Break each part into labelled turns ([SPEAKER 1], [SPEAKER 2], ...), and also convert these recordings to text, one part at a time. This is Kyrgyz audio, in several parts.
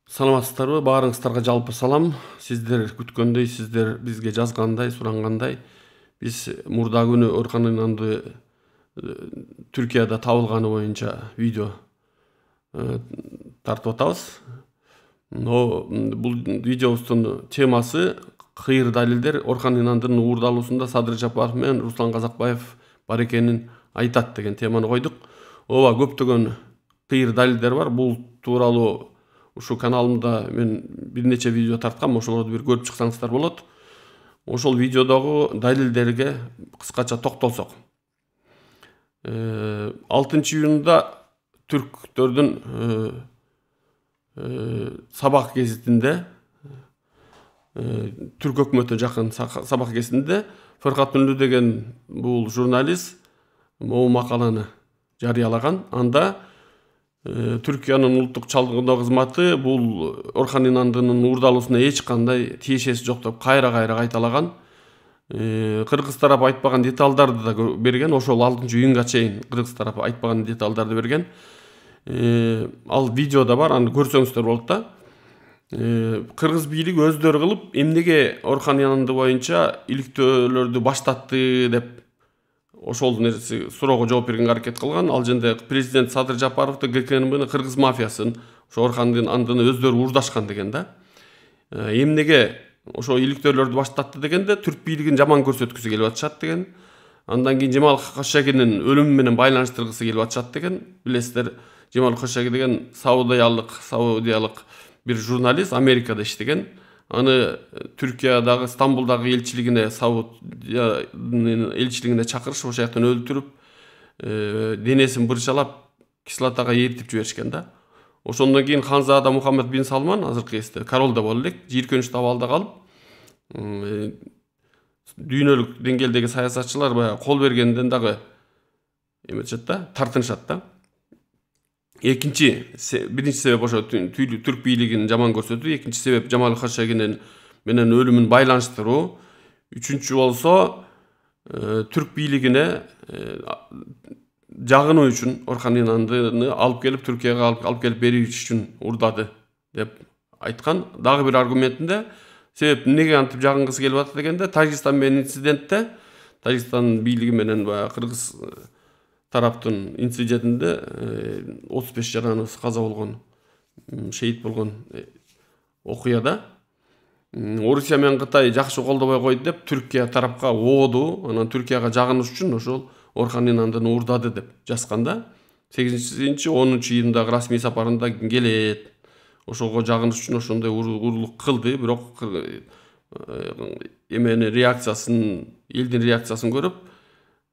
[SPEAKER 1] Саламатсыздарбы? Баарыңыздарга жалпы салам. Сиздер күткөндөй, сиздер бизге жазгандай, сурангандай, биз мурда күнү Оркан Инанды Түркияда табылганы боюнча видео тартып атабыз. Бул видеобуздун темасы кыйыр далилдер Оркан Инандын уурдалуусунда Садыр Жапаров менен Руслан Казакбаев бар экенин айтат деген теманы койдук. Ооба, көптөгөн кыйыр далилдер бар. Бул тууралуу ушу каналымда мен бир нече видео тарткам, ошолорду бир көрүп чыксаңыздар болот. Ошол видеодогу далилдерге кыскача токтолсок. 6-июнда түрктөрдүн сабак гезитинде, түрк өкмөтүнө жакын сабак гезитинде Фыркат Үнлү деген бул журналист могу макаланы жарыялаган. Анда Түркиянын улуттук чалгындоо кызматы бул Оркан Инандынын уурдалуусуна эч кандай тиешеси жок деп кайра кайталаган. Кыргыз тарап айтпаган деталдарды да берген. Ошол 6-июнга чейин кыргыз тарап айтпаган деталдарды берген. Ал видеода бар, аны көрсөңүздөр болот да. Кыргыз бийлиги өздөрү кылып, эмнеге Оркан Инанды боюнча иликтөөлөрдү баштатты деп ошол нерсе суроого жооп бергенге аракет кылган. Ал жерде президент Садыр Жапаровду ГКНБны кыргыз мафиясын ошо Оркан Инандыны өздөрү уурдашкан деген да. Эмнеге ошо иликтөөлөрдү баштатты дегенде түрк бийлигин жаман көрсөткүсү келип атышат деген. Андан кийин Жемал Кошшагинин өлүмү менен байланыштыргысы келип атышат деген. Билесиздер, Жемал Кошшаги деген саудиялык бир журналист, Америкада иштеген. Аны Түркиядагы Стамбулдагы элчилигине, Саудиянын элчилигине чакырышып, ошол жактан өлтүрүп, денесин бырчалап, кислотага эритип жиберишкен да. Ошондон кийин Ханзада Мухаммед бин Салман, азыркы кезде король да боло элек, жийиркеничтүү абалда калып, дүйнөлүк деңгээлдеги саясатчылар баягы кол бергенден дагы эметишет да, тартынышат да. Биринчи себеп ошо түрк бийлигин жаман көрсөтүү, экинчи себеп Жамал Кошшагинин менен өлүмүн байланыштыруу, үчүнчү болсо түрк бийлигине жагынуу үчүн Оркан Инандыны алып келип Түркияга алып келип бериш үчүн уурдады деп айткан. Дагы бир аргументинде себеп эмнеге антип жагынгысы келип атат дегенде, Тажикстан менен инцидентте, Тажикстан бийлиги менен баягы кыргыз тараптын инцидентинде 35 жараныбыз каза болгон, шейит болгон окуяда Орусия менен Кытай жакшы колдобой койду деп Түркия тарапка ооду, анан Түркияга жагыныш үчүн ошол Оркан Инандыны уурдады деп жазганда, 8-10-июндагы расмий сапарында келет. Ошого жагыныш үчүн ошондой уурулук кылды, бирок реакциясын, элдин реакциясын көрүп,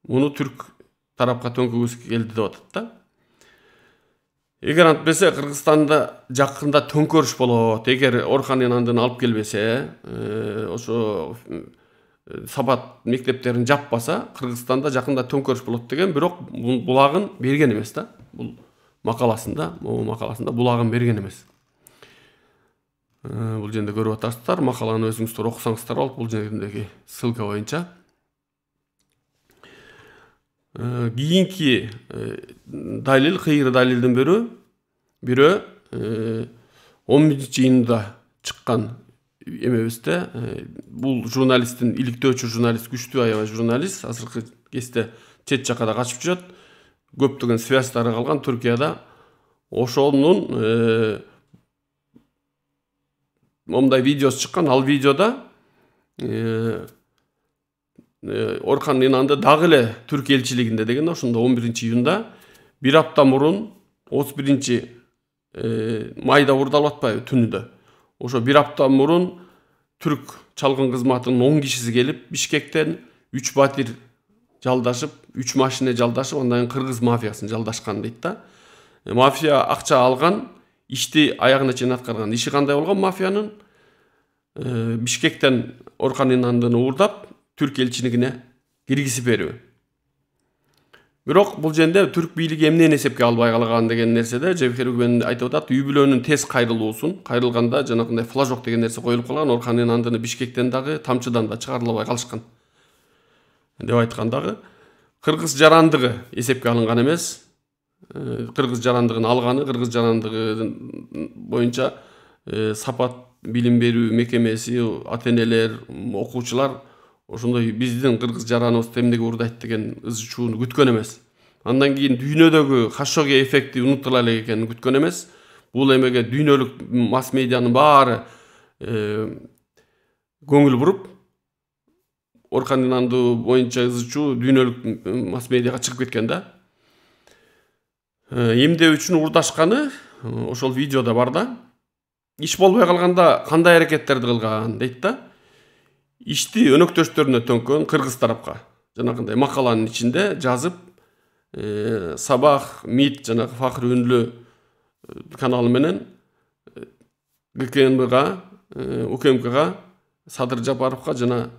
[SPEAKER 1] муну түрк тарапка төңкөгүсү келди деп атат да. Эгер антпесе Кыргызстанда жакында төңкөрүш болот. Эгер Оркан Инандыны алып келбесе, ошо сабат мектептерин жаппаса, Кыргызстанда жакында төңкөрүш болот деген, бирок булагын берген эмес да. Бул макаласында булагын берген эмес. Бул жерде көрүп атасыздар, макаланы өзүңүздөр окусаңыздар болот, бул жердеги ссылка боюнча. Кийинки далил, кыйыр далилдин бирөө 11-июнда чыккан эмебизде, бул журналисттин, иликтөөчү журналист, күчтүү аябай журналист, азыркы кезде чет жакка да качып жүрөт, көптөгөн связьдары калган Түркияда. Ошонун момундай видеосу чыккан. Ал видеода Оркан Инанды дагы эле түрк элчилигинде деген, ошондо 11-июнда бир апта мурун 31-майда уурдалып атпайбы түнүдө. Ошо бир апта мурун түрк чалгын кызматынын 10 кишиси келип, Бишкектен 3 батир жалдашып, 3 машина жалдашып, андан кыргыз мафиясын жалдашкан дейт да. Мафия акча алган, ишти аягына чейин аткарган. Иши кандай болгон мафиянын? Бишкектен Оркан Инандыны уурдап, түрк элчилигине киргизип берүү. Бирок бул жерде түрк бийлиги эмнени эсепке албай калган деген нерседе Жебихер Үгүмен айтып атат, үй бүлөнүн тез кайрылуусун, кайрылганда жанагындай флажок деген нерсе коюлуп калган, Оркан Инандыны Бишкектен дагы тамчыдан да чыгарыла албай калышкан деп айткан. Дагы кыргыз жарандыгы эсепке алынган эмес. Кыргыз жарандыгын алганы, кыргыз жарандыгы боюнча сапат билим берүү мекемеси, ата-энелер, окуучулар ошондой биздин кыргыз жараныбызды эмнеге урдайт деген ызы чууну күткөн эмес. Андан кийин дүйнөдөгү Хашогги эффекти унутула элек экенин күткөн эмес. Бул эмеге дүйнөлүк масс медианын баары көңүл буруп, Орхан Инанды боюнча ызы чуу дүйнөлүк масс медиага чыгып кеткен да. Эмдөө үчүн урдашканы ошол видеодо бар да. Иш болбой калганда кандай аракеттерди кылган дейт да. Ишти өнөктөштөрүнө төңкөн кыргыз тарапка жанагындай макаланын ичинде жазып, Сабах, МИД жанагы Фахры Үнлү каналы менен ГКНБга, УКМКга, Садыр Жапаровка жана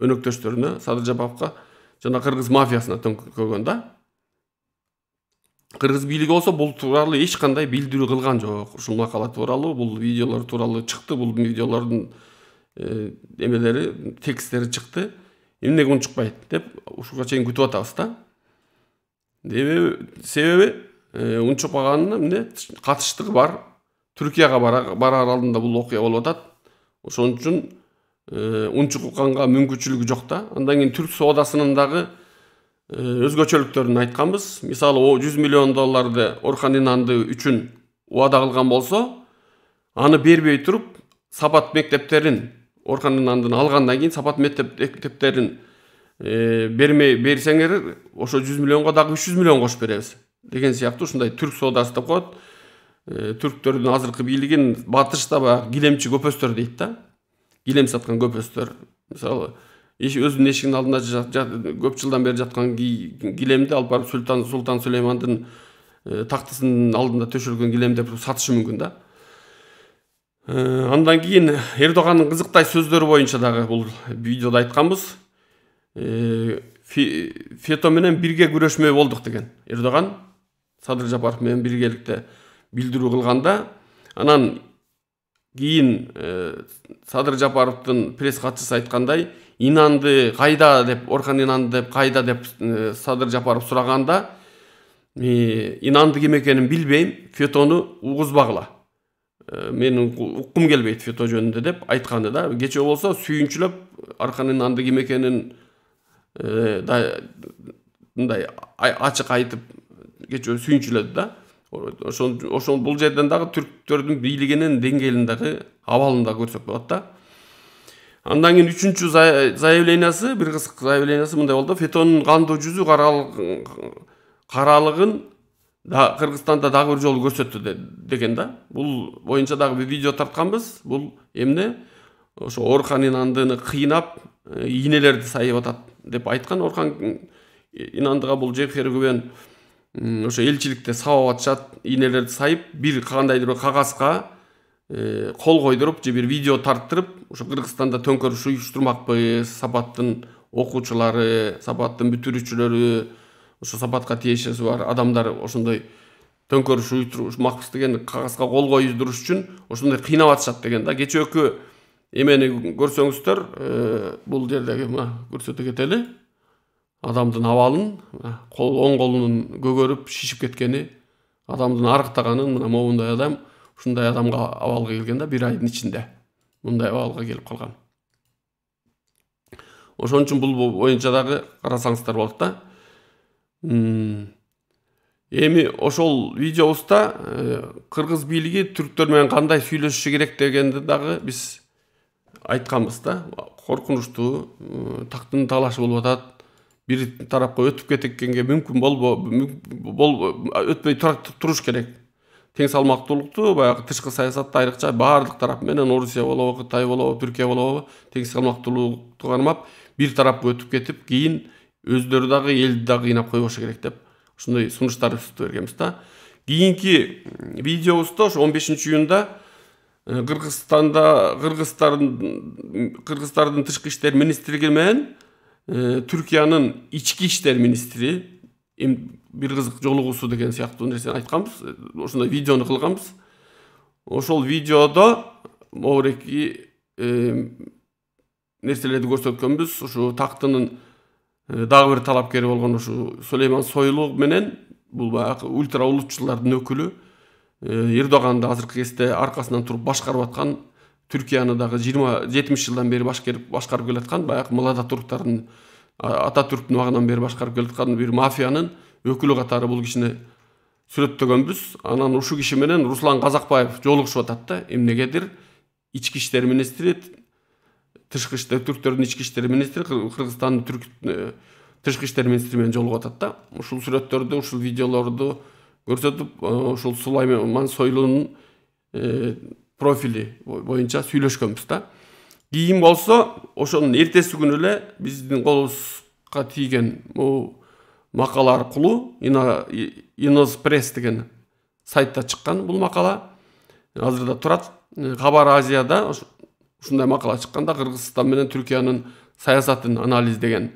[SPEAKER 1] өнөктөштөрүнө, Садыр Жапаровка жана кыргыз мафиясына төңкөгөн да. Кыргыз бийлиги болсо бул тууралуу эч кандай билдирүү кылган жок. Ушул макала тууралуу, бул видеолор тууралуу чыкты, бул видеолордун эмелери, тексттери чыкты. Эмнеге унчукпайт деп ушуга чейин күтүп атабыз да. Себеби унчукпаганына эмне катыштыгы бар. Түркияга барар алдында бул окуя болуп атат. Ошон үчүн унчукканга мүмкүнчүлүгү жок да. Андан кийин түрк соодасынын дагы өзгөчөлүктөрүн айтканбыз. Мисалы, $100 миллион Орхан Инанды үчүн убада кылган болсо, аны бербей туруп, сапат мектептерин Орхан Инандын алгандан кийин сапат мектептерин берсеңер, ошо 100 миллионго дагы 300 миллион кошуп беребиз деген сыяктуу ушундай түрк соодасы деп коет. Түрктөрдүн азыркы бийлигин батышта баягы килемчи көпөстөр дейт да. Килем саткан көпөстөр. Мисалы, өзүнүн эшигинин алдында көп жылдан бери жаткан килемди алып барып Султан Сулеймандын тактысынын алдында төшөлгөн килем деп сатышы мүмкүн да. Андан кийин Эрдоганын кызыктай сөздөрү боюнча дагы бул видеодо айтканбыз. Фето менен бирге күрөшмөй болдук деген Эрдоган Садыр Жапаров менен биргеликте билдирүү кылганда, анан кийин Садыр Жапаровдун пресс катчысы айткандай, Инанды кайда деп, Орхан Инанды деп кайда деп Садыр Жапаров сураганда, Инанды ким экенин билбейм, Фетону угузбагыла. Менин уккум келбейт Фето жөнүндө деп айтканы да. Кечээ болсо сүйүнчүлөп Орхан Инанды ким экенин мындай ачык айтып кечээ сүйүнчүлөдү да. Ошол бул жерден дагы түрктөрдүн бийлигинин деңгээлин дагы абалын да көрсөк болот да. Андан кийин үчүнчү заявлениясы, бир кызык заявлениясы мындай болду. Фетонун кандуу жүзү каралыгын Кыргызстанда дагы бир жолу көрсөттү деген да. Бул боюнча дагы бир видео тартканбыз. Бул эмне? Ошо Орхан Инандыны кыйнап, ийнелерди сайып атат деп айткан. Орхан Инандыга бул жефергүбен ошо элчиликте сабап атышат, ийнелерди сайып, бир кандайдыр кагазга кол койдуруп же бир видео тарттырып, ошо Кыргызстанда төңкөрүш уюштурмакпыз, сапаттын окуучулары, сапаттын бүтүрүүчүлөрү, ошо сапатка тиешеси бар адамдар ошондой төңкөрүш уюштурмакпыз деген кагазга кол койдуруш үчүн ошондой кыйнап атышат деген да. Кечээкү эмени көрсөңүздөр, бул жердеги көрсөтө кетели. Адамдын абалын, оң колунун көгөрүп, шишип кеткени, адамдын арыктаганын, мына моундай адам ушундай адамга абалга келген да, 1 айдын ичинде мындай абалга келип калган. Ошон үчүн бул боюнча дагы карасаңыздар болот да. Эми ошол видеобузда кыргыз бийлиги түрктөр менен кандай сүйлөшүшү керек дегенди дагы биз айтканбыз да. Коркунучтуу, тактын талашы болуп атат. Бир тарапка өтүп кеткенге мүмкүн өтпөй туруш керек. Тең салмактуулукту баягы тышкы саясатта айрыкча баардык тарап менен Орусия болобу, Кытай болобу, Түркия болобу тең салмактуулукту кармап, бир тарапка өтүп кетип, кийин өздөрү дагы элди дагы кыйнап койбошу керек деп ушундай сунуштарыбызды бергенбиз да. Кийинки видеобузда ошо 15-июнда Кыргыздардын тышкы иштер министрлиги менен Түркиянын ички иштер министри бир кызык жолугуусу деген сыяктуу нерсени айтканбыз. Ошондой видеону кылганбыз. Ошол видеодо могуреки нерселерди көрсөткөнбүз. Ушу тактынын дагы бир талапкери болгон ушу Сулейман Сойлу менен бул баягы ультра улутчулардын өкүлү Эрдоганды азыркы кезде аркасынан туруп башкарып аткан, Түркияны дагы 20-70 жылдан бери башкарып келаткан, баягы Млада Турктардын, Ататүрктүн убагынан бери башкарып келаткан бир мафиянын өкүлү катары бул кишини сүрөттөгөнбүз. Анан ушул киши менен Руслан Казакбаев жолугушуп атат да. Эмнегедир ички иштер министри, тышкы иштер, түрктөрдүн ички иштер министри, Кыргызстандын тышкы иштер министри менен жолугуп атат да. Ушул сүрөттөрдү, ушул видеолорду көрсөтүп, ушул Сулайман Сойлунун профили боюнча сүйлөшкөнбүз да. Кийин болсо, ошонун эртеси күнү эле биздин колубузга тийген макала аркылуу Инос Пресс деген сайтта чыккан бул макала. Азырда турат. Кабар Азияда ушундай макала чыкканда, Кыргызстан менен Түркиянын саясатын анализдеген.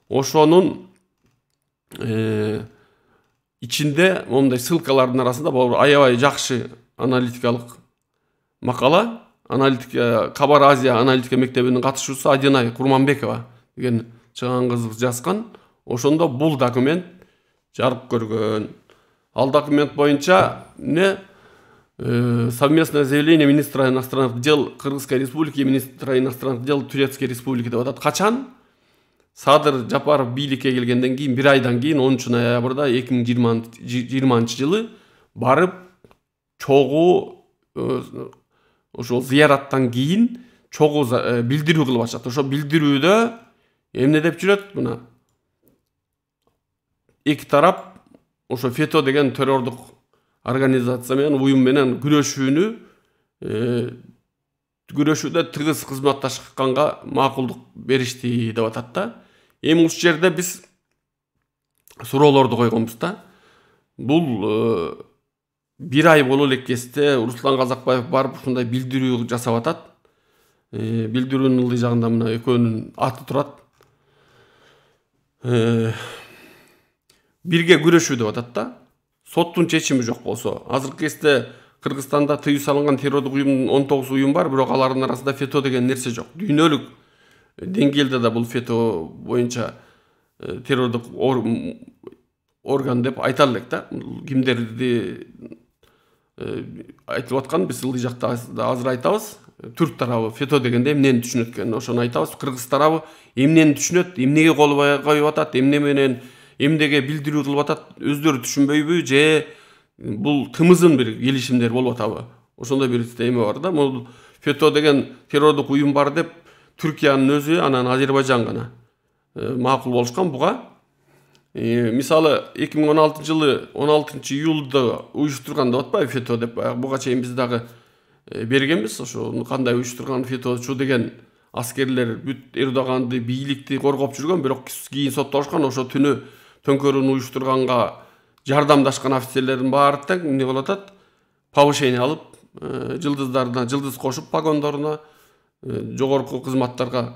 [SPEAKER 1] Ошонун ичинде мондай ссылкалардын арасында аябай жакшы аналитикалык макала. Кабар Азия аналитика мектебинин катышуучусу Адинай Курманбекова деген чыган кыз жазган. Ошондо бул документ жарык көргөн. Ал документ боюнча совместное заявление министра иностранных дел Кыргызской республики и министра иностранных дел Турецкой республики деп атат. Качан? Садыр Жапаров бийликке келгенден кийин 1 айдан кийин 10 ноябрда 2020 жылы барып чогуу ошол зыяраттан кийин чогуу билдирүү кылып атышат. Ошо билдирүүдө эмне деп жүрөт? Мына эки тарап ошо ФЕТО деген террордук организация менен, уюм менен күрөшүүдө тыгыз кызматташканга макулдук беришти деп атат да. Эми ушул жерде биз суроолорду койгонбуз да. Бул 1 ай боло элек кезде Руслан Казакбаев барып ушундай билдирүү жасап атат. Билдирүүнүн ылдый жагында мына экөөнүн аты турат. Бирге күрөшүү деп атат да. Соттун чечими жок болсо, азыркы кезде Кыргызстанда тыюу салынган террордук уюмдун 19 уюм бар, бирок алардын арасында ФЕТО деген нерсе жок. Дүйнөлүк деңгээлде да бул ФЕТО боюнча террордук орган деп айта элек да. Кимдерди айтылып аткан, биз ылдый жакта азыр айтабыз. Түрк тарабы ФЕТО дегенде эмнени түшүнөт экенин ошону айтабыз. Кыргыз тарабы эмнени түшүнөт, эмнеге кол коюп атат, эмне менен эмнеге билдирүү кылып атат, өздөрү түшүнбөйбү же бул тымызын бир келишимдер болуп атабы? Ошондой бир эме бар да. Бул ФЕТО деген террордук уюм бар деп Түркиянын өзү, анан Азербайжан гана макул болушкан буга. Мисалы 2016 жылы 16 июлда уюштурган деп атпайбы ФЕТО деп. Буга чейин биз дагы бергенбиз. Ошо кандай уюштурган ФЕТОчу деген аскерлер бүт Эрдоганды, бийликти коргоп жүргөн, бирок кийин соттолушкан. Ошо түнү төңкөрүүнү уюштурганга жардамдашкан офицерлердин баары тең эмне болуп атат? Повышение алып, жылдыздарына жылдыз кошуп погондоруна, жогорку кызматтарга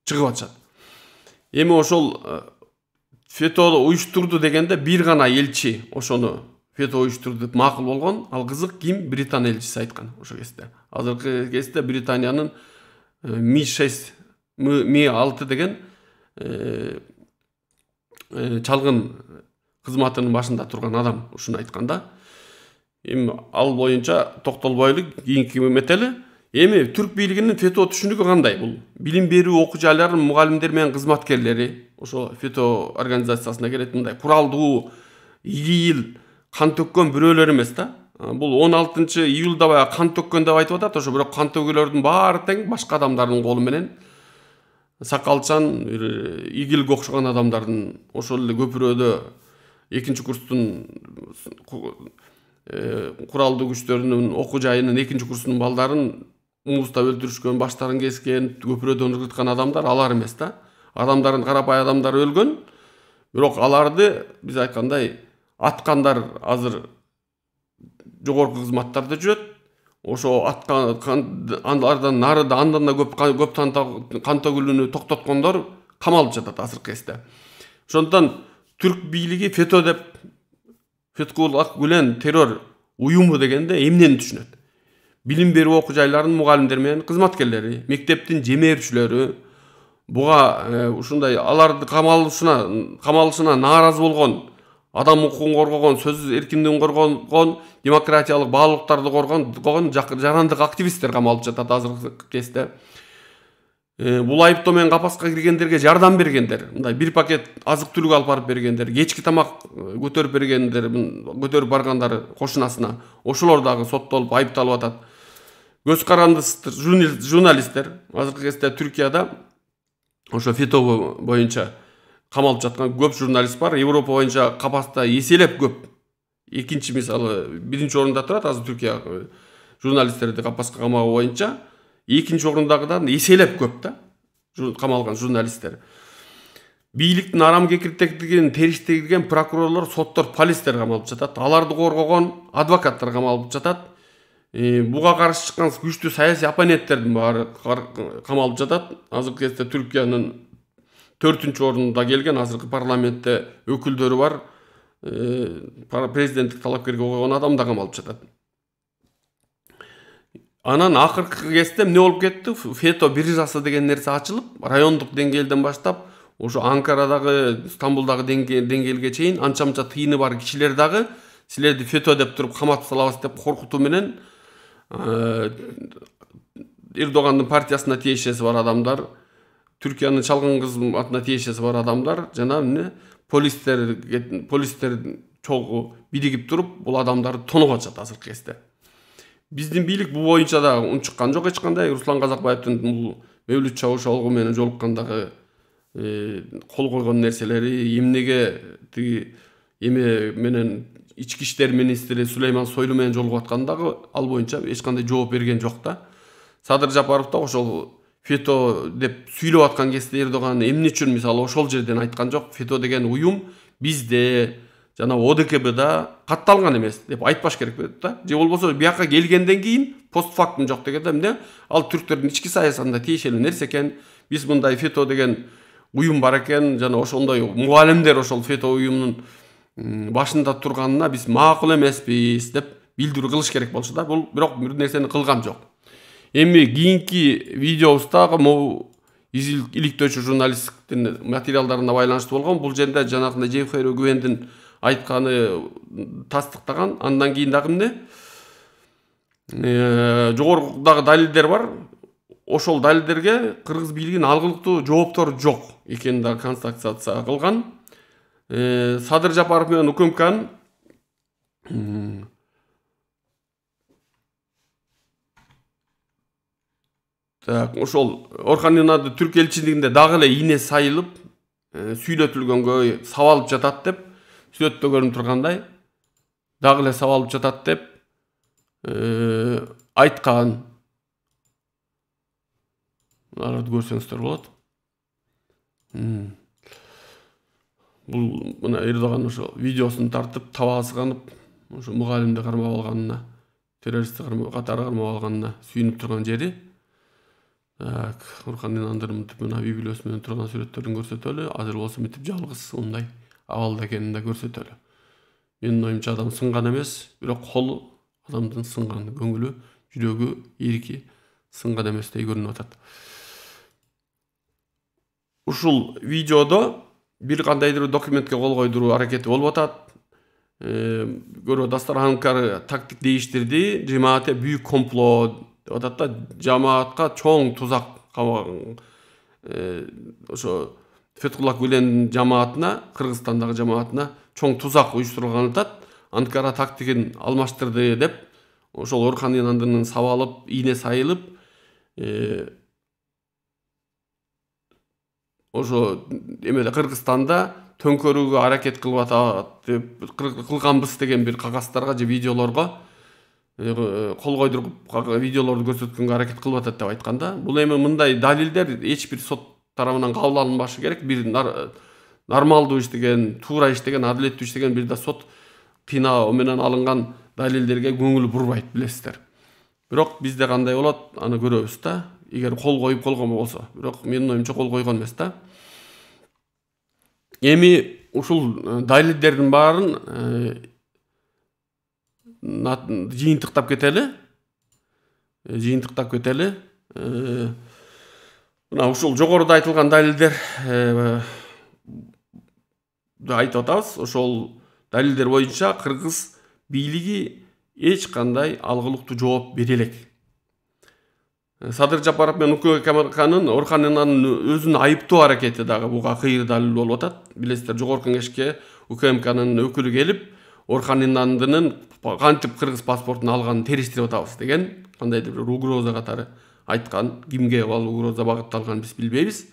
[SPEAKER 1] чыгып атышат. Эми ошол ФЕТО уюштурду дегенде бир гана элчи ошону ФЕТО уюштурду деп макул болгон. Ал кызык ким? Британ элчиси айткан ошол кезде. Азыркы кезде Британиянын Mi-6 деген чалгын кызматынын башында турган адам ушуну айтканда. Эми ал боюнча токтолбойлу, кийинки метели. Эми түрк бийлигинин ФЕТО түшүнүгү кандай? Бул билим берүү окуу жайлардын мугалимдери менен кызматкерлери ошо ФЕТО организациясына келет, мындай куралдуу, ийгил, кан төккөн бирөөлөр эмес да. Бул 16 июлда баягы кан төккөн деп айтып атат, ошо бирок кан төгүүлөрдүн баары тең башка адамдардын колу менен, сакалчан, ийгилге окшогон адамдардын ошол эле көпүрөдө 2-курстун куралдуу күчтөрүнүн окуу жайынын 2-курстун балдарын музда өлтүрүшкөн, баштарын кескен, көпүрөдөн ыргыткан адамдар алар эмес да. Адамдардын карапай адамдар өлгөн, бирок аларды биз айткандай аткандар азыр жогорку кызматтарда жүрөт. Ошо алардан нарыда андан да көп кан төгүлүүнү токтоткондор камалып жатат азыркы кезде. Ошондон түрк бийлиги ФЕТО деп Фетхуллах Гүлен террор уюму дегенде эмнени түшүнөт? Билим берүү окуу жайларынын мугалимдери менен кызматкерлери, мектептин жемээрчүлөрү, буга ушундай аларды камалышына нааразы болгон адам укугун коргогон, сөз эркиндигин коргогон, демократиялык баалуулуктарды коргогон жарандык активисттер камалып жатат азыркы кезде. Бул айыптоо менен капаска киргендерге жардам бергендер, мындай бир пакет азык түлүк алып барып бергендер, кечки тамак көтөрүп бергендер, көтөрүп баргандар кошунасына, ошолор дагы соттолуп айыпталып атат. Көз карандысыз журналисттер азыркы кезде Түркияда ошо фето боюнча камалып жаткан көп журналист бар. Европа боюнча капаста эселеп көп. Экинчи мисалы биринчи орунда турат азыр Түркия журналисттерди капаска камагы боюнча. Экинчи орундагыдан эселеп көп да камалган журналисттер. Бийликтин арам кекиртектигин териштирген прокурорлор, соттор, полистер камалып жатат. Аларды коргогон адвокаттар камалып жатат. Буга каршы чыккан күчтүү саясий оппоненттердин баары камалып жатат. Азыркы кезде Түркиянын 4-чү орунда келген азыркы парламентте өкүлдөрү бар. Президенттик талапкерге койгон адам да камалып жатат. Анан акыркы кезде эмне болуп кетти? Фето биржасы деген нерсе ачылып, райондук деңгээлден баштап, ошо Анкарадагы, Стамбулдагы деңгээлге чейин анча-мынча тыйыны бар кишилер дагы силерди фето деп туруп каматып салабыз деп коркутуу менен Эрдогандын партиясына тиешеси бар адамдар, Түркиянын чалгын кызматына тиешеси бар адамдар жана эмне полистер чогуу биригип туруп бул адамдарды тонуп атышат азыркы кезде. Биздин бийлик бул боюнча да унчуккан жок эч кандай. Руслан Казакбаевдин бул Мевлют Чавушоглу менен жолуккандагы кол койгон нерселери, эмнеге тиги эме менен ички иштер министри Сулейман Сойлу менен жолугуп аткандагы ал боюнча эч кандай жооп берген жок да. Садыр Жапаров да ошол фето деп сүйлөп аткан кезде Эрдоган эмне үчүн мисалы ошол жерден айткан жок. Фето деген уюм бизде жана ОДКБда катталган эмес деп айтпаш керек да. Же болбосо бияка келгенден кийин постфактум жок дегенде эмне ал түрктөрдүн ички саясатында тиешелүү нерсе экен. Биз мындай фето деген уюм бар экен жана ошондой мугалимдер ошол фето уюмунун башында турганына биз макул эмеспиз деп билдирүү кылыш керек болчу да. Бул бирок бир нерсени кылган жок. Эми кийинки видеобуздагы могу иликтөөчү журналисттин материалдарына байланыштуу болгон. Бул жерде жанагындай Жефер Гүвендин айтканы тастыктаган. Андан кийин дагы эмне? Жогорудагы далилдер бар. Ошол далилдерге кыргыз бийлигинин алгылыктуу жооптору жок экенин да констатация кылган. Садыр Жапаров менен УКМКнын ошол Орхан Инады Түрк элчилигинде дагы эле ийне сайылып, сүйлөтүлгөнгө сабалып жатат деп, сүйлөттө көрүнүп тургандай, дагы эле сабалып жатат деп айткан. Аларды көрсөңүздөр болот. Бул мына Эрдоган ошо видеосун тартып, табаы сыганып, ошо мугалимди кармап алганына, террористти катары кармап алганына сүйүнүп турган жери. Орхан Инандын мынтип мына библиосу менен турган сүрөттөрүн көрсөтөлү. Азыр болсо мынтип жалгыз мындай абалда экенин да көрсөтөлү. Менин оюмча адам сынган эмес, бирок колу адамдын сынган, көңүлү, жүрөгү, ийрики сынган эместей көрүнүп атат. Ушул видеодо бир кандайдыр документке кол койдуруу аракети болуп атат. Көрүп атасыздар, Анкара тактик değiştirdi, cemaate büyük komplo деп атат да, жамаатка чоң тузак ошо Фетхуллах Гүлендин жамаатына, Кыргызстандагы жамаатына чоң тузак уюштурулган атат. Анкара тактигин алмаштырды деп ошол Орхан Инандын сабалып, ийне сайылып, ошо эмеде Кыргызстанда төңкөрүүгө аракет кылып атат деп кылганбыз деген бир кагаздарга же видеолорго кол койдуруп видеолорду көрсөткөнгө аракет кылып атат деп айтканда. Бул эми мындай далилдер эч бир сот тарабынан кабыл алынбашы керек. Бир нормалдуу иштеген, туура иштеген, адилеттүү иштеген бир да сот кыйноо менен алынган далилдерге көңүл бурбайт, билесиздер. Бирок бизде кандай болот, аны көрөбүз да. Эгер кол коюп койгон болсо, бирок менин оюмча кол койгон эмес да. Эми ушул далилдердин баарын жыйынтыктап кетели. Мына ушул жогоруда айтылган далилдер айтып атабыз. Ошол далилдер боюнча кыргыз бийлиги эч кандай алгылыктуу жооп бере элек. Садыр Жапаров менен УКМКнын Орхон Инанын өзүнүн айыптоо аракети дагы буга кыйыр далил болуп атат. Билесиздер, жогорку кеңешке УКМКнын өкүлү келип, Орхон Инандынын кантип кыргыз паспортун алганын териштирип атабыз деген кандайдыр бир угроза катары айткан. Кимге ал угроза багытталганын биз билбейбиз.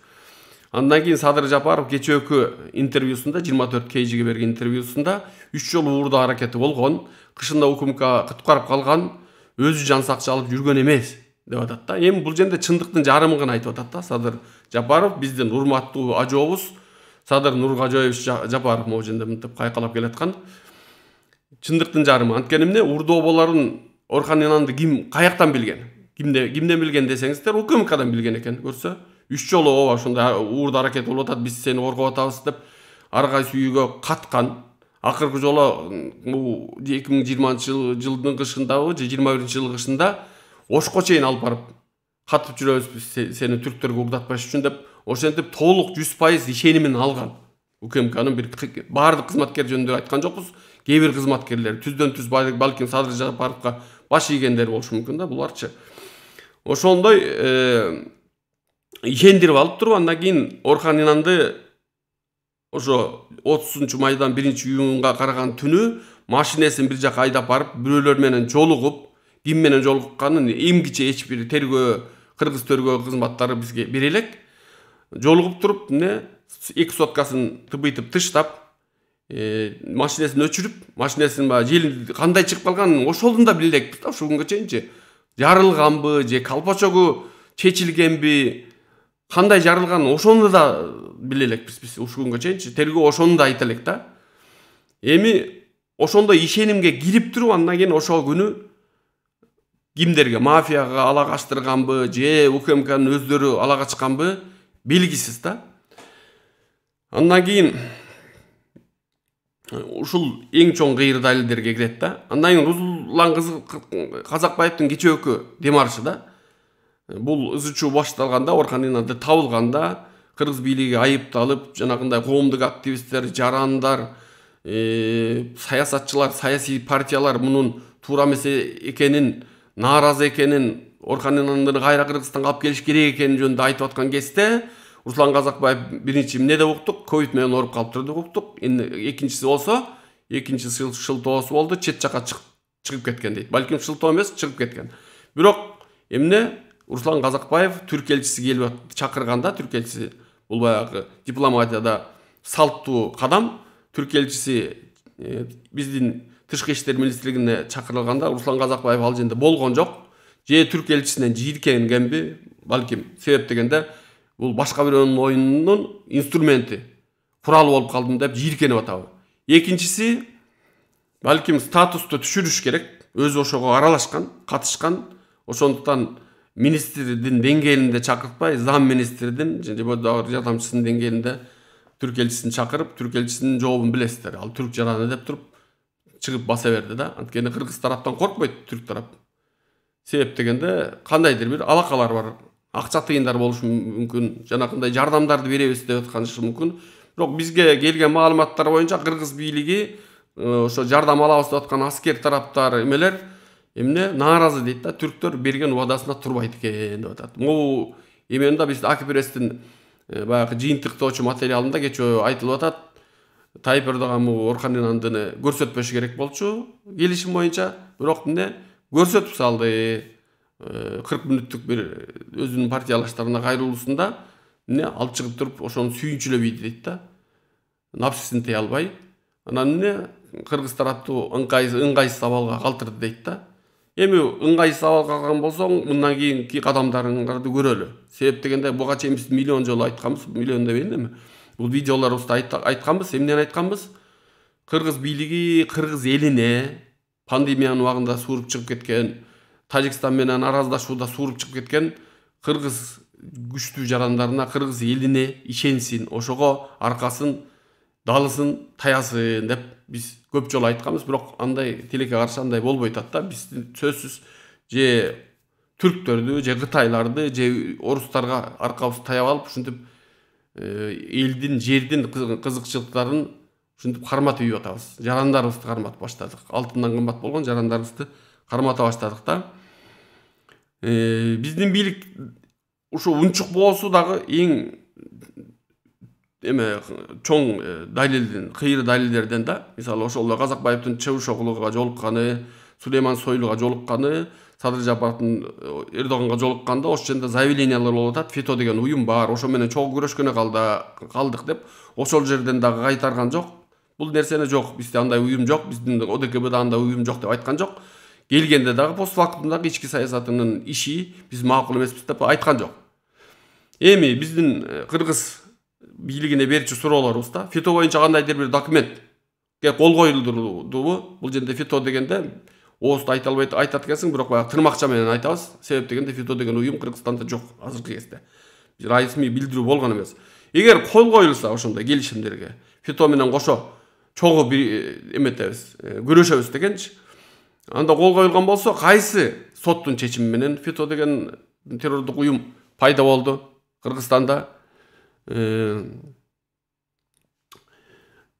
[SPEAKER 1] Андан кийин Садыр Жапаров кечээкү интервьюсунда, 24 KG'ге берген интервьюсунда 3 жолу уурдоо аракети болгон, кышында УКМК куткарып калган, өзү жан сакчы алып жүргөн эмес деп атат да. Эми бул жерде чындыктын жарымын гана айтып атат да Садыр Жапаров, биздин урматтуу ажообуз Садыр Нуркожоевич Жапаров могу жерде мынтип кайкалап келаткан. Чындыктын жарымы. Анткени эмне урдооболорун Орхон Инанды ким каяктан билген? Кимден билген десеңиздер, УКМКдан билген экен. Көрсө, 3 жолу ооба ушундай уурдоо аракет болуп атат, биз сени коргоп атабыз деп ар кайсы үйгө каткан. Акыркы жолу 2020 жылдын кышындабы же 21 жылдын кышында Ошко чейин алып барып катып жүрөбүз биз сени түрктөргө угдатпаш үчүн деп ошентип толук 100% ишенимин алган. УКМКнын бир баардык кызматкер жөнүндө айткан жокпуз. Кээ бир кызматкерлер түздөн түз балким Садыр Жапаровго баш ийгендер болушу мүмкүн да, буларчы. Ошондой ишендирип алып туруп, андан кийин Орхон Инанды ошо 30-майдан 1-июнга караган түнү машинесин бир жака айдап барып, бирөөлөр менен жолугуп, ким менен жолукканын эмгиче эч бир тергөө, кыргыз тергөө кызматтары бизге бере элек. Жолугуп туруп, 2 соткасын тыбыйтып тыштап, машинесин өчүрүп, машинесин жел кандай чыгып калганын ошолун да биле элекпиз да, ушул күнгө чейинчи. Жарылганбы же калпачогу чечилгенби, кандай жарылганын ошону да биле элекпиз биз ушул күнгө чейинчи. Тергөө ошону да айта элек да. Эми ошондой ишенимге кирип туруп, андан кийин ошол күнү кимдерге, мафияга ала качтырганбы же УКМКнын өздөрү ала качканбы белгисиз да. Андан кийин ушул эң чоң кыйыр далилдерге кирет да. Андан кийин Руслан Казакбаевдин кечээкү демаршы да. Бул ызы-чуу башталганда, Орхон Инанды табылганда, кыргыз бийлиги айыпталып, жанагындай коомдук активисттер, жарандар, саясатчылар, саясий партиялар мунун туура эмес экенин, нааразы экенин, Орхон Инанды кайра Кыргызстанга алып келиш керек экени жөнүндө айтып аткан кезде Руслан Казакбаев биринчи эмне деп уктук? Ковид менен ооруп калыптыр деп уктук. Экинчиси болсо, экинчи шылтоосу болду, чет жака чыгып кеткен дейт. Балким шылтоо эмес, чыгып кеткен. Бирок эмне? Руслан Казакбаев түрк элчиси келип чакырганда, түрк элчиси бул баягы дипломатияда салттуу кадам. Түрк элчиси биздин тышкы иштер министрлигине чакырылганда Руслан Казакбаев ал жерде болгон жок. Же түрк элчисинен жийиркенгенби, балким себеп дегенде бул башка бирөөнүн оюнунун инструменти, куралы болуп калдым деп жийиркенип атабы. Экинчиси, балким статусту түшүрүш керек. Өзү ошого аралашкан, катышкан. Ошондуктан министрдин деңгээлинде чакыртпай, зам министрдин же жардамчысынын деңгээлинде түрк элчисин чакырып, түрк элчисинин жообун билесиздер. Ал түрк жараны деп туруп чыгып баса берди да. Анткени кыргыз тараптан коркпойт түрк тарап. Себеп дегенде кандайдыр бир алакалар бар. Акча тыйындар болушу мүмкүн, жанагындай жардамдарды беребиз деп атканышы мүмкүн. Бирок бизге келген маалыматтар боюнча кыргыз бийлиги ошо жардам алабыз деп аткан аскер тараптар эмелер эмне нааразы дейт да, түрктөр берген убадасына турбайт экен деп атат. Могу эмени да биз АКПРСтин баягы жыйынтыктоочу материалында кечээ айтылып атат. Тайып Эрдоган Орхон Инанды көрсөтпөшү керек болчу келишим боюнча, бирок эмне көрсөтүп салды. 40 мүнөттүк бир өзүнүн партиялаштарына кайрылуусунда эмне алып чыгып туруп ошону сүйүнчүлөп ийди дейт да. Напсисин тыя албай. Анан эмне кыргыз тараптуу ыңгайсыз абалга калтырды дейт да. Эми ыңгайсыз абалга калган болсоң, мындан кийинки кадамдарыңарды көрөлү. Себеп дегенде буга чейин биз миллион жолу айтканбыз, миллион дебейин эми. Бул видеолорубузда айтканбыз, эмнени айтканбыз? Кыргыз бийлиги кыргыз элине пандемиянын убагында сууруп чыгып кеткен, Тажикстан менен араздашууда сууруп чыгып кеткен кыргыз күчтүү жарандарына, кыргыз элине ишенсин, ошого аркасын, далысын таясын деп биз көп жолу айтканбыз. Бирок андай тилекке каршы андай болбой атат да. Биз сөзсүз же түрктөрдү, же кытайларды, же орустарга аркабызды таап алып, ушинтип элдин, жердин кызыкчылыктарын ушинтип карматып үйүп атабыз. Жарандарыбызды карматып баштадык. Алтындан кымбат болгон жарандарыбызды кармата баштадык да. Биздин бийлик ушу унчук боосу дагы эң чоң далилдин, кыйры далилдерден да. Мисалы ошол Казакбаевдин Чавушоглуга жолукканы, Сулейман Сойлуга жолукканы, Садыр Жапаровдун Эрдоганга жолукканда ошол жерде заявлениялар болуп атат. Фито деген уюм бар, ошо менен чогуу күрөшкөнө калдык деп, ошол жерден дагы кайтарган жок. Бул нерсени жок, бизде андай уюм жок, биздин ОДКБда андай уюм жок деп айткан жок. Келгенде дагы постфактумдагы ички саясатынын иши биз макул эмеспиз деп айткан жок. Эми биздин кыргыз бийлигине берчү суроолорубузда фито боюнча кандайдыр бир документ кол коюлдурдубу? Бул жерде фито дегенде оозду айта албайт, айтат экенсиң, бирок баягы тырмакча менен айтабыз. Себеп дегенде фито деген уюм Кыргызстанда жок азыркы кезде. Расмий билдирүү болгон эмес. Эгер кол коюлса ошондой келишимдерге фито менен кошо чогуу бир эметебиз, күрөшөбүз дегенчи. Анда кол коюлган болсо, кайсы соттун чечими менен фито деген террордук уюм пайда болду Кыргызстанда? Же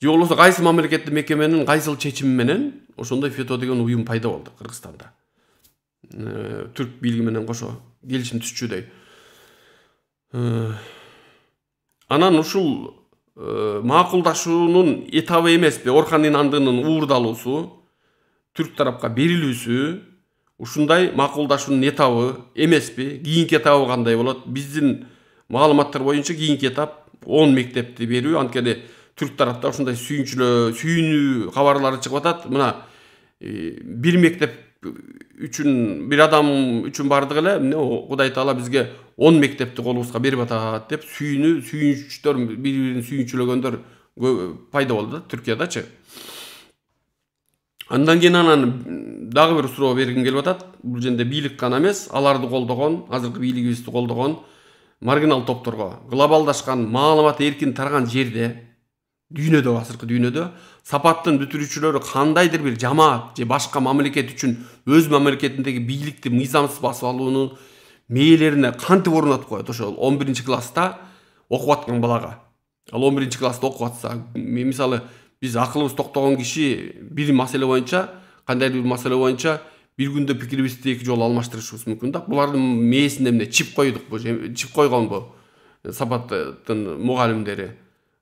[SPEAKER 1] болбосо кайсы мамлекеттик мекеменин кайсыл чечими менен ошондой фито деген уюм пайда болду Кыргызстанда? Түрк бийлиги менен кошо келишим түзчүдөй. Анан ушул макулдашуунун этабы эмеспи? Орхан инандынын уурдалуусу, түрк тарапка берилүүсү ушундай макулдашуунун этабы эмеспи? Кийинки этабы кандай болот? Биздин маалыматтар боюнча кийинки этап 10 мектепти берүү. Анткени түрк тарапта ушундай сүйүнүү кабарлары чыгып атат. Мына бир мектеп үчүн, бир адам үчүн бардык эле, Кудай таала бизге 10 мектепти колубузга берип атат деп сүйүнүчтөр, бири-бирин сүйүнчүлөгөндөр пайда болду да Түркиядачы. Андан кийин дагы бир суроо бергим келип атат. Бул жерде бийлик гана эмес, аларды колдогон, азыркы бийлигибизди колдогон маргинал топторго глобалдашкан, маалымат эркин тараган жерде, дүйнөдө, азыркы дүйнөдө сапаттын бүтүрүүчүлөрү кандайдыр бир жамаат же башка мамлекет үчүн өз мамлекетиндеги бийликти мыйзамсыз басып алуунун мээлерине кантип орнотуп коет? Ошол 11-класста окуп аткан балага. Ал 11-класста окуп атса, мисалы биз акылыбыз токтогон киши бир маселе боюнча, кандайдыр бир маселе боюнча бир күндө пикирибизди 2 жолу алмаштырышыбыз мүмкүн да. Булардын мээсине эмне чип койдукпу, чип койгонбу сапаттын мугалимдери?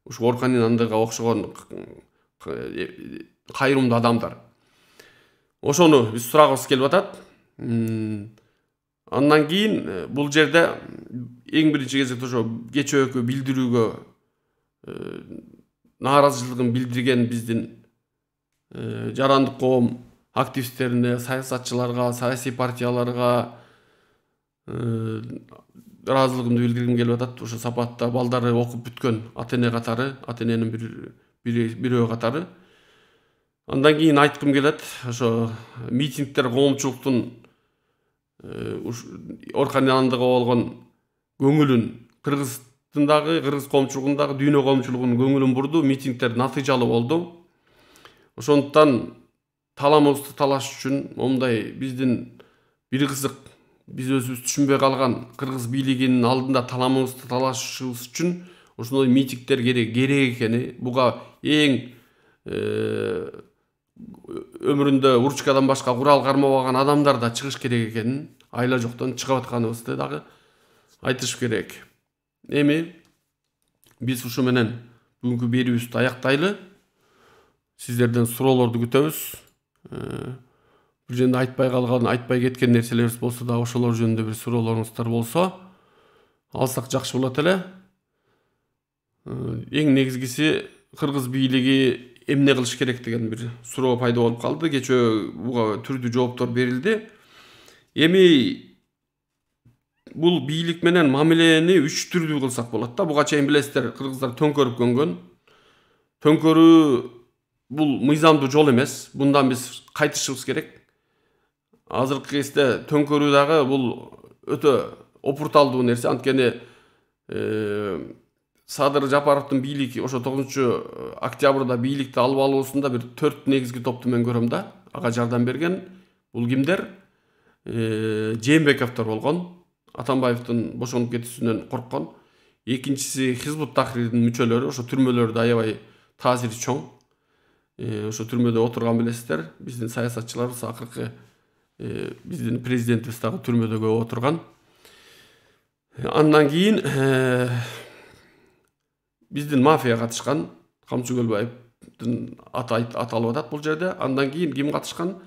[SPEAKER 1] Ушу Орхан Инандыга окшогон кайрымдуу адамдар. Ошону биз сурагыбыз келип атат. Андан кийин бул жерде эң биринчи кезекте ошо кечөөкү билдирүүгө нааразычылыгын билдирген биздин жарандык коом активисттерине, саясатчыларга, саясий партияларга ыраазылыгымды билдиргим келип атат. Ошо сапатта балдары окуп бүткөн ата-эне катары, ата-эненин бирөө катары. Андан кийин айткым келет, ошо митингдер коомчулуктун Орхан Инандыга болгон көңүлүн, Кыргыздагы, кыргыз коомчулугундагы, дүйнө коомчулугунун көңүлүн бурду. Митингдер натыйжалуу болду. Ошондуктан таламыбызды талаш үчүн, момундай биздин бир кызык, биз өзүбүз түшүнбөй калган кыргыз бийлигинин алдында таламыбызды талашыбыз үчүн ошондой митингдер керек экени, буга эң өмүрүндө уручкадан башка курал кармабаган адамдар да чыгыш керек экенин, айла жоктон чыгып атканыбызды дагы айтыш керек. Эми биз ушу менен бүгүнкү берүүбүздү аяктайлы. Сиздерден суроолорду күтөбүз. Бул жерде айтпай калган, айтпай кеткен нерселерибиз болсо да, ошолор жөнүндө бир суроолоруңуздар болсо алсак жакшы болот эле. Эң негизгиси кыргыз бийлиги эмне кылыш керек деген бир суроо пайда болуп калды. Кечээ буга түрдүү жооптор берилди. Эми бул бийлик менен мамилени 3 түрдүү кылсак болот да. Буга чейин билесиздер, кыргыздар төңкөрүп көнгөн. Төңкөрүү бул мыйзамдуу жол эмес. Bundan биз кайтышыбыз керек. Азыркы кезде төңкөрүү дагы бул өтө опурталдуу нерсе. Анткени Садыр Жапаровдун бийлики ошо 9-октябрда бийликти алып алуусунда бир 4 негизги топту мен көрөм да. Ага жардам берген. Бул кимдер? Жээнбековдор болгон. Атамбаевдин бошонуп кетүүсүнөн корккон. Экинчиси Хизбут Тахрирдин мүчөлөрү, ошо түрмөлөрдө аябай таасири чоң. ошо түрмөдө отурган билесиздер. Биздин саясатчыларыбыз акыркы биздин президентибиз дагы түрмөдө көп отурган. Андан кийин биздин мафия катышкан. Камчы Көлбаевдин аты аталып атат бул жерде. Андан кийин ким катышкан?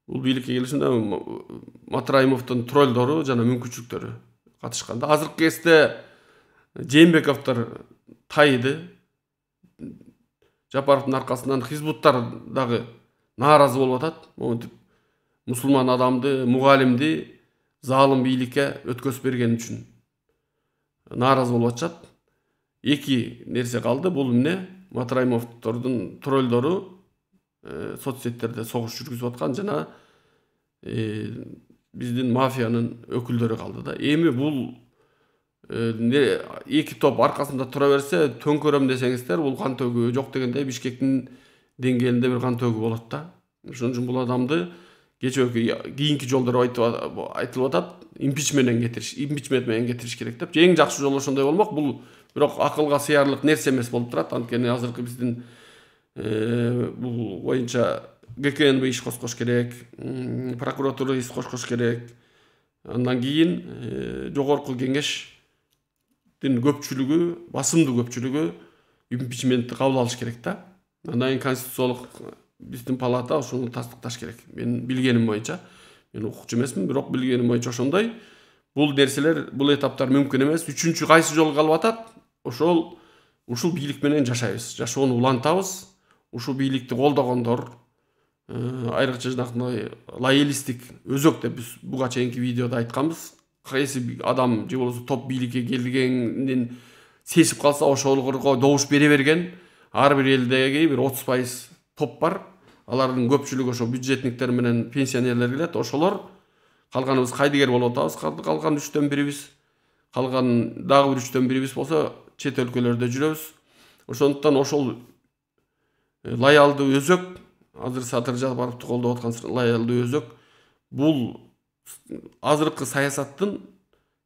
[SPEAKER 1] Бул бийликке келишинде Матраимовдун троллдору жана мүмкүнчүлүктөрү катышкан. Азыркы кезде Жээнбековдор тайды. Жапаровдун аркасынан хизбуттар дагы нааразы болуп атат. Монтип мусулман адамды, мугалимди залым бийликке өткөзүп берген үчүн нааразы болуп атышат. Эки нерсе калды. Бул эмне? Матраимовдордун троллдору соцсеттерде согуш жүргүзүп аткан жана биздин мафиянын өкүлдөрү калды да. Эми бул эки топ аркасында тура берсе, төңкөрөм десеңиздер, бул кан төгүү жок дегендей Бишкектин деңгээлинде бир кан төгүү болот да. Ошон үчүн бул адамды кийинки жолдор айтылып атат, импичмент менен кетириш керек деп. Эң жакшы жол ошондой болмок. Бул бирок акылга сыярлык нерсе эмес болуп турат. Анткени азыркы биздин бул боюнча ГКНБ иш кошкош керек, прокуратура иш кошкош керек. Андан кийин жогорку кеңештин көпчүлүгү, басымдуу көпчүлүгү импичментти кабыл алыш керек да. Андан кийин конституциялык биздин палата ошону тастыкташ керек. Мен билгеним боюнча, мен укчу эмесмин, бирок билгеним боюнча ошондой. Бул нерселер, бул этаптар мүмкүн эмес. Үчүнчү кайсы жол калып атат? Ушул бийлик менен жашайбыз, жашоону улантабыз. Ушул бийликти колдогондор, айрыкча жанагындай лоялисттик өзөк деп биз буга чейинки видеодо айтканбыз. Кайсы адам же болбосо топ бийликке келгенин сезип калса, ошолорго добуш бере берген. Ар бир элдеги бир 30% топ бар. Алардын көпчүлүгү ошо бюджетниктер менен пенсионерлер келет. Ошолор калганыбыз кайдыгер болуп атабыз. Калган 3төн бирибиз, калган дагы бир 3төн бирибиз болсо чет өлкөлөрдө жүрөбүз. Ошондуктан ошол лоялдуу өзөк, азыр Садыр Жапаровду колдоп аткан лоялдуу өзөк, бул азыркы саясаттын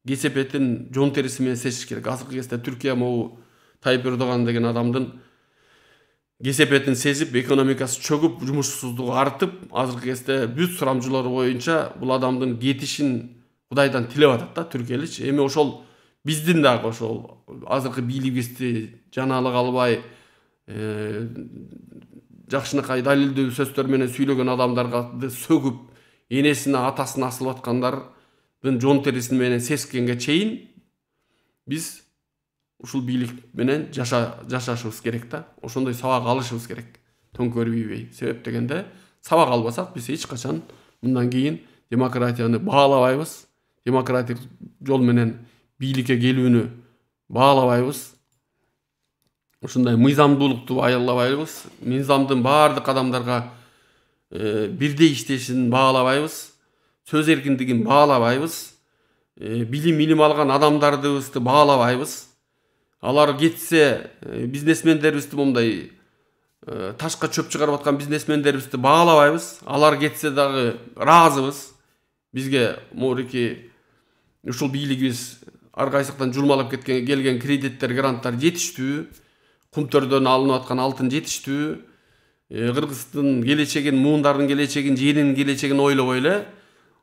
[SPEAKER 1] кесепетин жон териси менен сезиш керек. Азыркы кезде Түркия могу Тайып Эрдоган деген адамдын кесепетин сезип, экономикасы чөгүп, жумушсуздугу артып, азыркы кезде бүт сурамжылары боюнча бул адамдын кетишин Кудайдан тилеп атат да Түркиялич. Эми ошол биздин дагы ошол азыркы бийлигибизди жаналык албай, жакшынакай далилдүү сөздөр менен сүйлөгөн адамдарды сөгүп, энесине, атасына асылып аткандардын жон терисин менен сескенге чейин биз ушул бийлик менен жашашыбыз керек да. Ошондой сабак алышыбыз керек. Төңкөрбөйбөй. Себеп дегенде, сабак албасак биз эч качан мындан кийин демократияны баалабайбыз. Демократик жол менен бийликке келүүнү баалабайбыз. Ушундай мыйзамдуулукту баалабайбыз. Мыйзамдын баардык адамдарга бирдей иштешин баалабайбыз. Сөз эркиндигин баалабайбыз. Билим алган адамдардыбызды баалабайбыз. Алар кетсе, бизнесмендерибизди момундай ташка чөп чыгарып аткан бизнесмендерибизди баалабайбыз. Алар кетсе дагы ыраазыбыз. Бизге морики ушул бийлигибиз ар кайсыктан журмалап келген кредиттер, гранттар жетиштүү, кумтөрдөн алынып аткан алтын жетиштүү, Кыргыздын келечегин, муундардын келечегин, жеринин келечегин ойлобой эле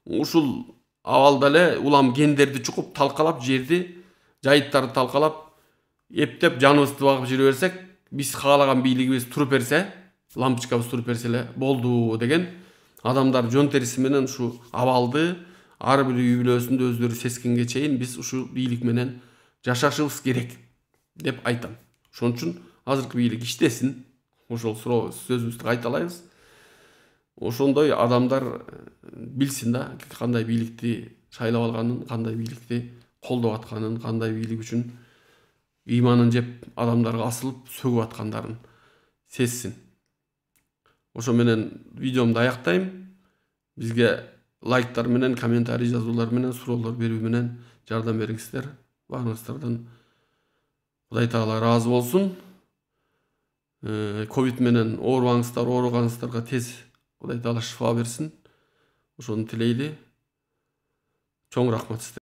[SPEAKER 1] ушул абалда эле улам гендерди чукуп, талкалап, жерди, жайыттарды талкалап, эптеп жаныбызды багып жүрө берсек, биз каалаган бийлигибиз туруп берсе, лампочкабыз туруп берсе эле болду деген адамдар жон териси менен ушу абалды ар бир үй бүлөсүндө өздөрү сескенге чейин биз ушул бийлик менен жашашыбыз керек деп айтам. Ошон үчүн азыркы бийлик иштесин. Ошол суроо сөзүбүздү кайталайбыз. Ошондой адамдар билсин да, кандай бийликти шайлап алганын, кандай бийликти колдоп атканын, кандай бийлик үчүн ыйманын жеп адамдарга асылып сөгүп аткандарын сезсин. Ошо менен видеомду аяктайм. Бизге лайктар менен, комментарий жазуулар менен, суроолор берүү менен жардам бериңиздер. Баарыңыздардан Кудай Таала ыраазы болсун. Ковид менен оорубаңыздар, ооруганыңыздарга тез Кудай Таала шифа берсин. Ошону тилейли. Чоң рахмат сиздерге.